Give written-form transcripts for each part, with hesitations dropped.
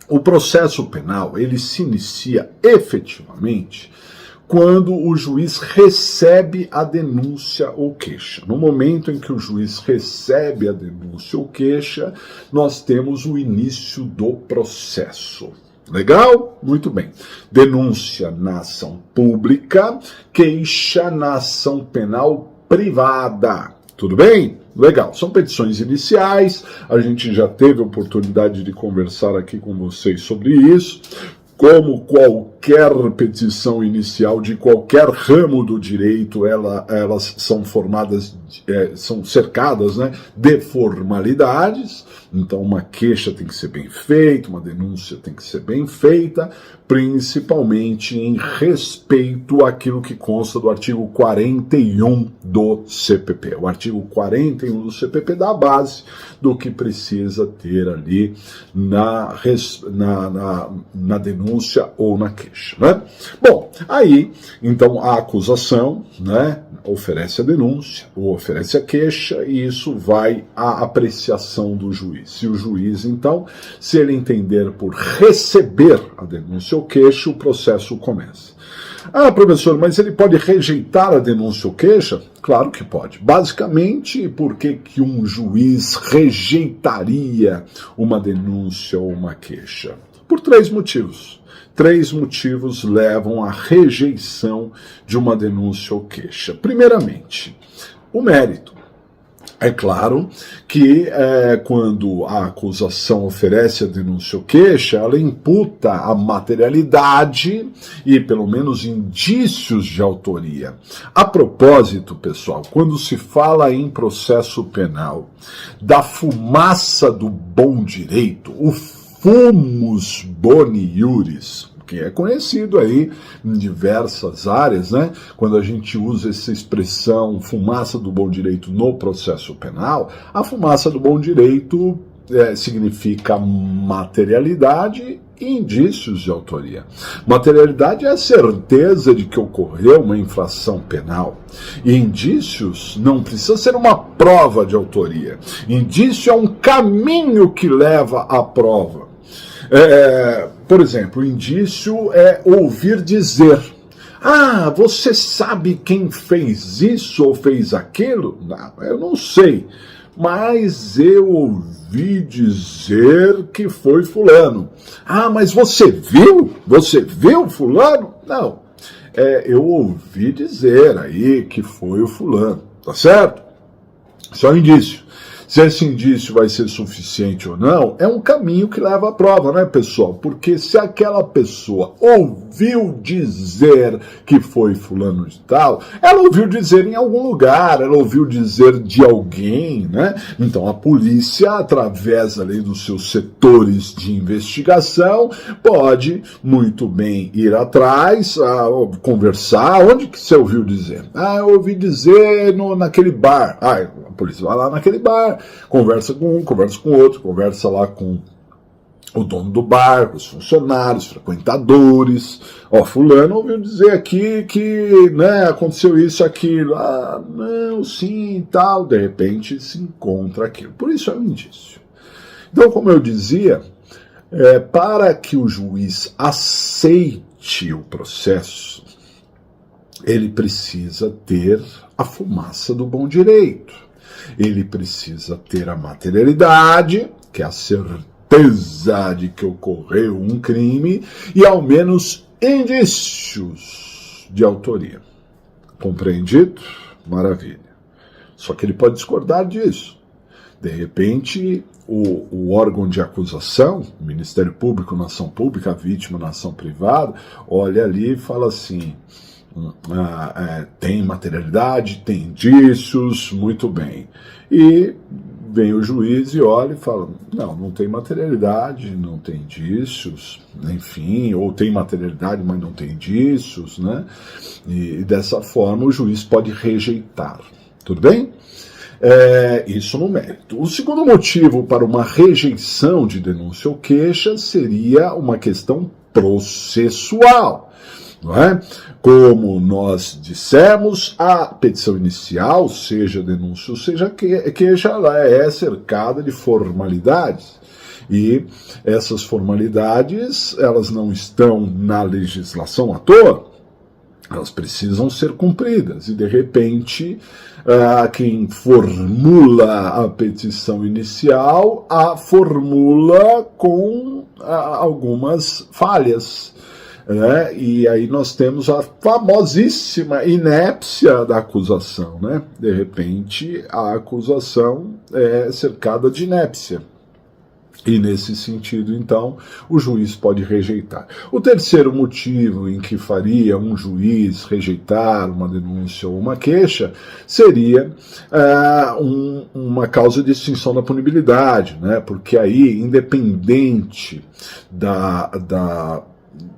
O processo penal, ele se inicia efetivamente quando o juiz recebe a denúncia ou queixa. No momento em que o juiz recebe a denúncia ou queixa, nós temos o início do processo. Legal? Muito bem. Denúncia na ação pública, queixa na ação penal privada. Tudo bem? Legal. São petições iniciais, a gente já teve a oportunidade de conversar aqui com vocês sobre isso. Como qualquer petição inicial de qualquer ramo do direito, elas são formadas, são cercadas, né, de formalidades. Então uma queixa tem que ser bem feita, uma denúncia tem que ser bem feita, principalmente em respeito àquilo que consta do artigo 41 do CPP. O artigo 41 do CPP dá a base do que precisa ter ali na denúncia ou na queixa, né? Bom, aí, então, a acusação, né, oferece a denúncia ou oferece a queixa e isso vai à apreciação do juiz. Se o juiz, então, se ele entender por receber a denúncia ou queixa, o processo começa. Ah, professor, mas ele pode rejeitar a denúncia ou queixa? Claro que pode. Basicamente, por que um juiz rejeitaria uma denúncia ou uma queixa? Por 3 motivos. 3 motivos levam à rejeição de uma denúncia ou queixa. Primeiramente, o mérito. É claro que quando a acusação oferece a denúncia ou queixa, ela imputa a materialidade e pelo menos indícios de autoria. A propósito, pessoal, quando se fala em processo penal da fumaça do bom direito, o fumus boni iuris, que é conhecido aí em diversas áreas, né? Quando a gente usa essa expressão fumaça do bom direito no processo penal, a fumaça do bom direito significa materialidade e indícios de autoria. Materialidade é a certeza de que ocorreu uma infração penal. E indícios não precisa ser uma prova de autoria. Indício é um caminho que leva à prova. Por exemplo, o indício é ouvir dizer: ah, você sabe quem fez isso ou fez aquilo? Não, eu não sei, mas eu ouvi dizer que foi fulano. Ah, mas você viu? Você viu fulano? Não, eu ouvi dizer aí que foi o fulano, tá certo? Isso é um indício. Se esse indício vai ser suficiente ou não, é um caminho que leva à prova, né, pessoal? Porque se aquela pessoa ouviu dizer que foi fulano de tal, ela ouviu dizer em algum lugar, ela ouviu dizer de alguém, né? Então a polícia, através ali dos seus setores de investigação, pode muito bem ir atrás, conversar. Onde que você ouviu dizer? Ah, eu ouvi dizer naquele bar. Ah, a polícia vai lá naquele bar, conversa com um, conversa com outro, conversa lá com o dono do bar, com os funcionários, frequentadores. Ó, fulano ouviu dizer aqui que, né, aconteceu isso, aquilo. Ah, não, sim, tal. De repente se encontra aquilo. Por isso é um indício. Então, como eu dizia, para que o juiz aceite o processo, ele precisa ter a fumaça do bom direito. Ele precisa ter a materialidade, que é a certeza de que ocorreu um crime, e ao menos indícios de autoria. Compreendido? Maravilha. Só que ele pode discordar disso. De repente, o órgão de acusação, o Ministério Público na ação pública, a vítima na ação privada, olha ali e fala assim: tem materialidade, tem indícios, muito bem. E vem o juiz e olha e fala: não tem materialidade, não tem indícios, enfim, ou tem materialidade, mas não tem indícios, né? E dessa forma o juiz pode rejeitar. Tudo bem? Isso no mérito. O segundo motivo para uma rejeição de denúncia ou queixa seria uma questão processual. Não é? Como nós dissemos, a petição inicial, seja denúncia ou seja queixa, ela é cercada de formalidades. E essas formalidades, elas não estão na legislação à toa, elas precisam ser cumpridas. E, de repente, quem formula a petição inicial a formula com algumas falhas. Né? E aí nós temos a famosíssima inépcia da acusação. Né? De repente, a acusação é cercada de inépcia. E nesse sentido, então, o juiz pode rejeitar. O terceiro motivo em que faria um juiz rejeitar uma denúncia ou uma queixa seria uma causa de extinção da punibilidade, né? Porque aí, independente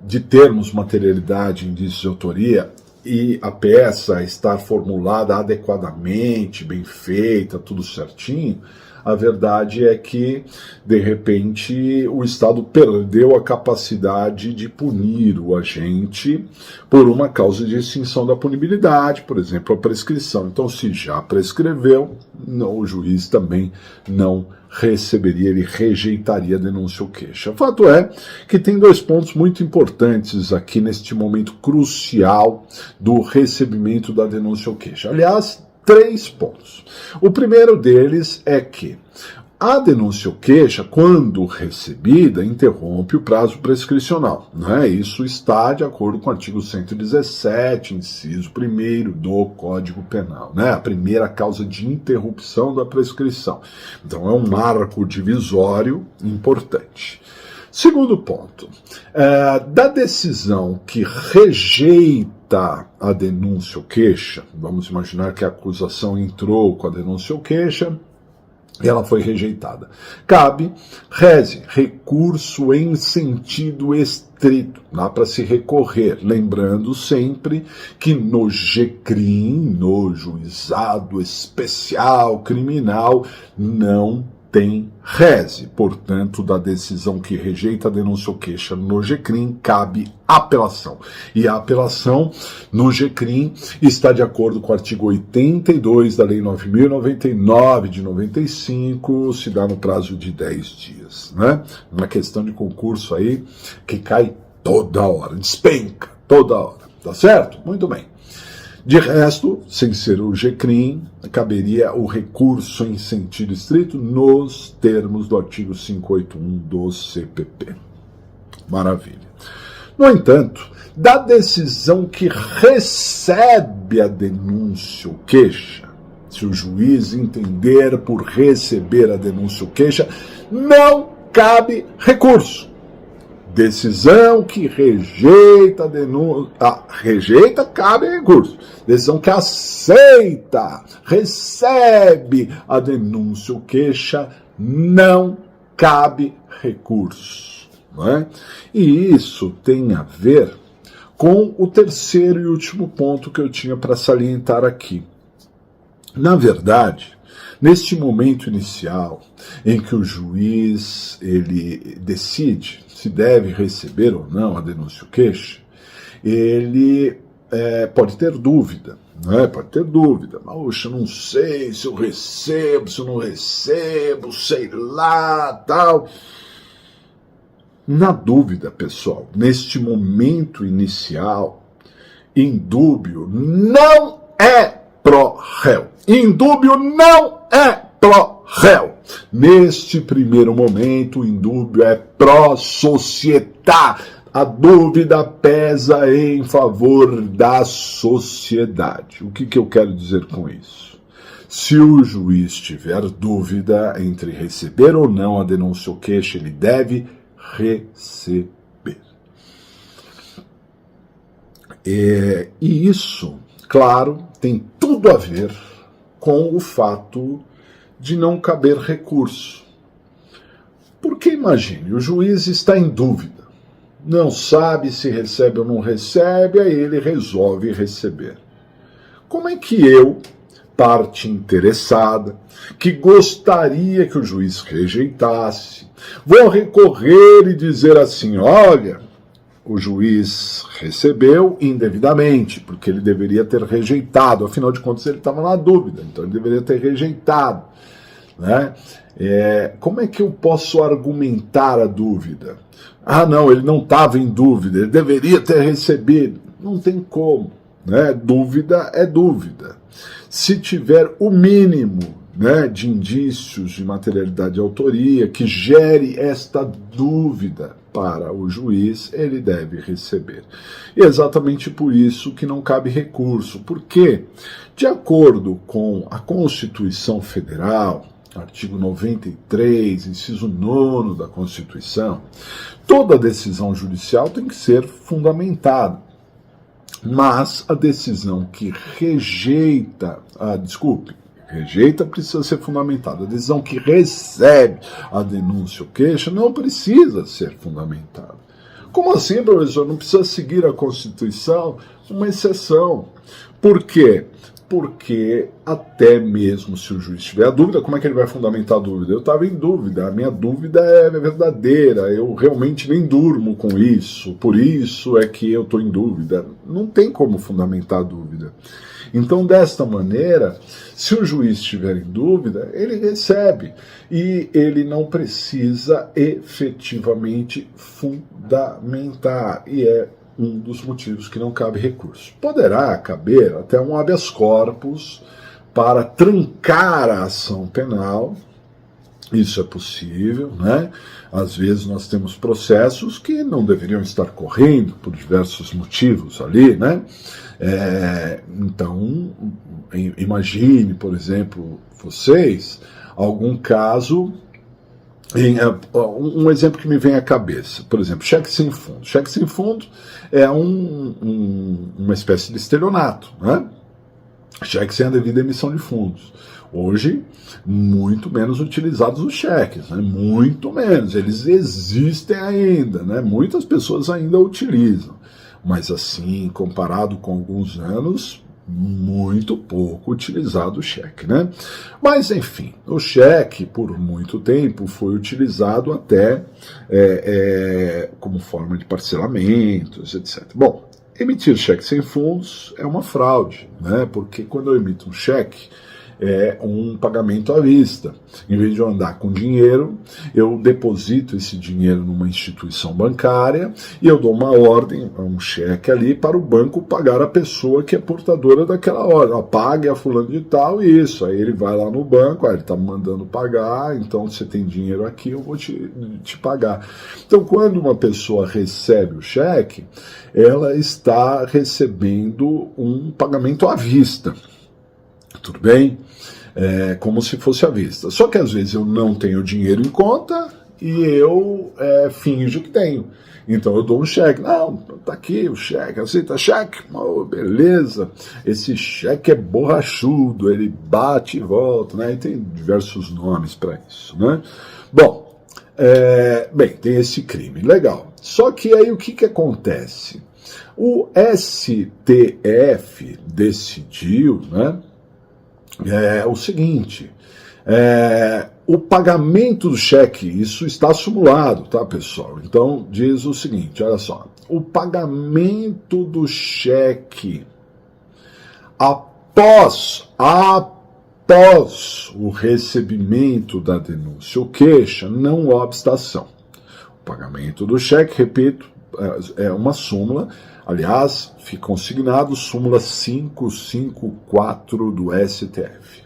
de termos materialidade, indício de autoria, e a peça estar formulada adequadamente, bem feita, tudo certinho, a verdade é que, de repente, o Estado perdeu a capacidade de punir o agente por uma causa de extinção da punibilidade, por exemplo, a prescrição. Então, se já prescreveu, o juiz também não receberia, ele rejeitaria a denúncia ou queixa. O fato é que tem dois pontos muito importantes aqui neste momento crucial do recebimento da denúncia ou queixa. Aliás, 3 pontos. O primeiro deles é que a denúncia ou queixa, quando recebida, interrompe o prazo prescricional. Né? Isso está de acordo com o artigo 117, inciso 1º do Código Penal. Né? A primeira causa de interrupção da prescrição. Então é um marco divisório importante. Segundo ponto, da decisão que rejeita a denúncia ou queixa, vamos imaginar que a acusação entrou com a denúncia ou queixa, e ela foi rejeitada. Cabe, recurso em sentido estrito, dá para se recorrer, lembrando sempre que no GCRIM, no Juizado Especial Criminal, não tem reze. Portanto, da decisão que rejeita a denúncia ou queixa no GCRIM, cabe apelação. E a apelação no GCRIM está de acordo com o artigo 82 da Lei 9.099 de 95, se dá no prazo de 10 dias. Né? Uma questão de concurso aí que cai toda hora, despenca toda hora. Tá certo? Muito bem. De resto, sem ser o GCRIM, caberia o recurso em sentido estrito nos termos do artigo 581 do CPP. Maravilha. No entanto, da decisão que recebe a denúncia ou queixa, se o juiz entender por receber a denúncia ou queixa, não cabe recurso. Decisão que rejeita a denúncia. Rejeita, cabe recurso. Decisão que aceita, recebe a denúncia ou queixa, não cabe recurso. Não é? E isso tem a ver com o terceiro e último ponto que eu tinha para salientar aqui. Na verdade, neste momento inicial em que o juiz ele decide se deve receber ou não a denúncia ou queixa, ele pode ter dúvida, né? Pode ter dúvida. Poxa, não sei se eu recebo, se eu não recebo, sei lá, tal. Na dúvida, pessoal, neste momento inicial, indúbio não é pró-réu. Indúbio não é pró-réu. Neste primeiro momento, o indúbio é pró-societá. A dúvida pesa em favor da sociedade. O que eu quero dizer com isso? Se o juiz tiver dúvida entre receber ou não a denúncia ou queixa, ele deve receber. E isso, claro, tem tudo a ver com o fato de não caber recurso. Porque imagine, o juiz está em dúvida, não sabe se recebe ou não recebe, aí ele resolve receber. Como é que eu, parte interessada, que gostaria que o juiz rejeitasse, vou recorrer e dizer assim, olha, o juiz recebeu indevidamente, porque ele deveria ter rejeitado, afinal de contas ele estava na dúvida, então ele deveria ter rejeitado. né? Como é que eu posso argumentar a dúvida? Ah, não, ele não estava em dúvida, ele deveria ter recebido. Não tem como, né? Dúvida é dúvida. Se tiver o mínimo, né, de indícios de materialidade e autoria que gere esta dúvida para o juiz, ele deve receber. E é exatamente por isso que não cabe recurso, porque, de acordo com a Constituição Federal, artigo 93, inciso 9 da Constituição, toda decisão judicial tem que ser fundamentada. Mas a decisão que rejeita, rejeita precisa ser fundamentada. A decisão que recebe a denúncia ou queixa não precisa ser fundamentada. Como assim, professor? Não precisa seguir a Constituição? Uma exceção. Por quê? Porque até mesmo se o juiz tiver a dúvida, como é que ele vai fundamentar a dúvida? Eu estava em dúvida, a minha dúvida é verdadeira, eu realmente nem durmo com isso, por isso é que eu estou em dúvida. Não tem como fundamentar a dúvida. Então, desta maneira, se o juiz estiver em dúvida, ele recebe e ele não precisa efetivamente fundamentar, e é um dos motivos que não cabe recurso. Poderá caber até um habeas corpus para trancar a ação penal, isso é possível, né? Às vezes nós temos processos que não deveriam estar correndo por diversos motivos ali, né? Então, imagine, por exemplo, vocês, algum caso. Um exemplo que me vem à cabeça, por exemplo, cheque sem fundo. Cheque sem fundo é uma espécie de estelionato, né? Cheque sem a devida emissão de fundos. Hoje, muito menos utilizados os cheques, né? Muito menos. Eles existem ainda, né? Muitas pessoas ainda utilizam. Mas assim, comparado com alguns anos, muito pouco utilizado o cheque, né? Mas, enfim, o cheque, por muito tempo, foi utilizado até como forma de parcelamentos, etc. Bom, emitir cheque sem fundos é uma fraude, né? Porque quando eu emito um cheque, é um pagamento à vista. Em vez de eu andar com dinheiro, eu deposito esse dinheiro numa instituição bancária e eu dou uma ordem, um cheque ali, para o banco pagar a pessoa que é portadora daquela ordem. Pague a fulano de tal e isso. Aí ele vai lá no banco, ele está me mandando pagar, então você tem dinheiro aqui, eu vou te pagar. Então, quando uma pessoa recebe o cheque, ela está recebendo um pagamento à vista. Tudo bem? Como se fosse à vista. Só que às vezes eu não tenho dinheiro em conta e eu finjo que tenho. Então eu dou um cheque. Não, tá aqui o cheque. Aceita cheque? Oh, beleza. Esse cheque é borrachudo, ele bate e volta, né? E tem diversos nomes para isso, né? Bom, bem, tem esse crime. Legal. Só que aí o que acontece? O STF decidiu, né? O seguinte, o pagamento do cheque, isso está simulado, tá, pessoal? Então, diz o seguinte, olha só, o pagamento do cheque após o recebimento da denúncia ou queixa, não obsta ação. O pagamento do cheque, repito, é uma súmula. Aliás, fica consignado súmula 554 do STF.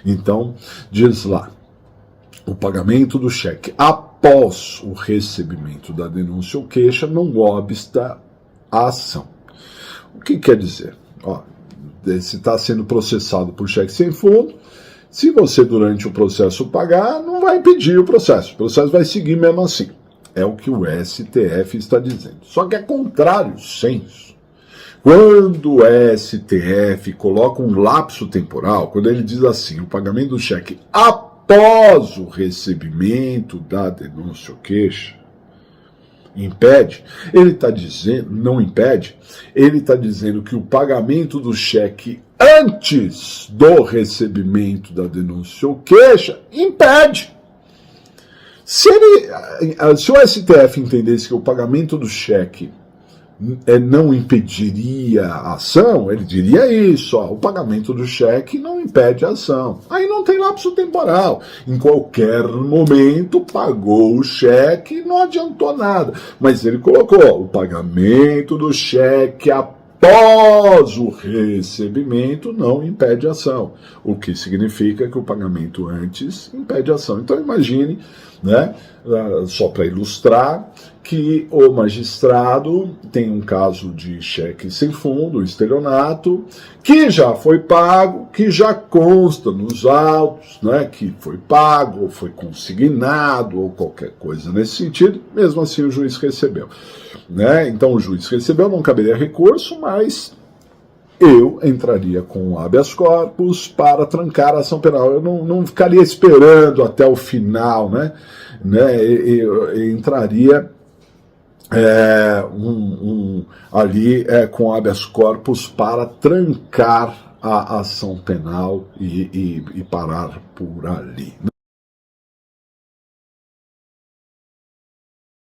Então, diz lá, o pagamento do cheque após o recebimento da denúncia ou queixa não obsta a ação. O que quer dizer? Se está sendo processado por cheque sem fundo, se você durante o processo pagar, não vai impedir o processo vai seguir mesmo assim. É o que o STF está dizendo. Só que é contrário o senso. Quando o STF coloca um lapso temporal, quando ele diz assim, o pagamento do cheque após o recebimento da denúncia ou queixa, impede, ele está dizendo, não impede, ele está dizendo que o pagamento do cheque antes do recebimento da denúncia ou queixa impede. Se o STF entendesse que o pagamento do cheque não impediria a ação, ele diria isso, ó, o pagamento do cheque não impede a ação. Aí não tem lapso temporal. Em qualquer momento pagou o cheque e não adiantou nada. Mas ele colocou o pagamento do cheque após o recebimento não impede a ação, o que significa que o pagamento antes impede a ação. Então imagine, né, só para ilustrar, que o magistrado tem um caso de cheque sem fundo, estelionato, que já foi pago, que já consta nos autos, né, que foi pago, ou foi consignado, ou qualquer coisa nesse sentido, mesmo assim o juiz recebeu. Né? Então o juiz recebeu, não caberia recurso, mas eu entraria com habeas corpus para trancar a ação penal. Eu não ficaria esperando até o final, né? Eu entraria ali com habeas corpus para trancar a ação penal e parar por ali.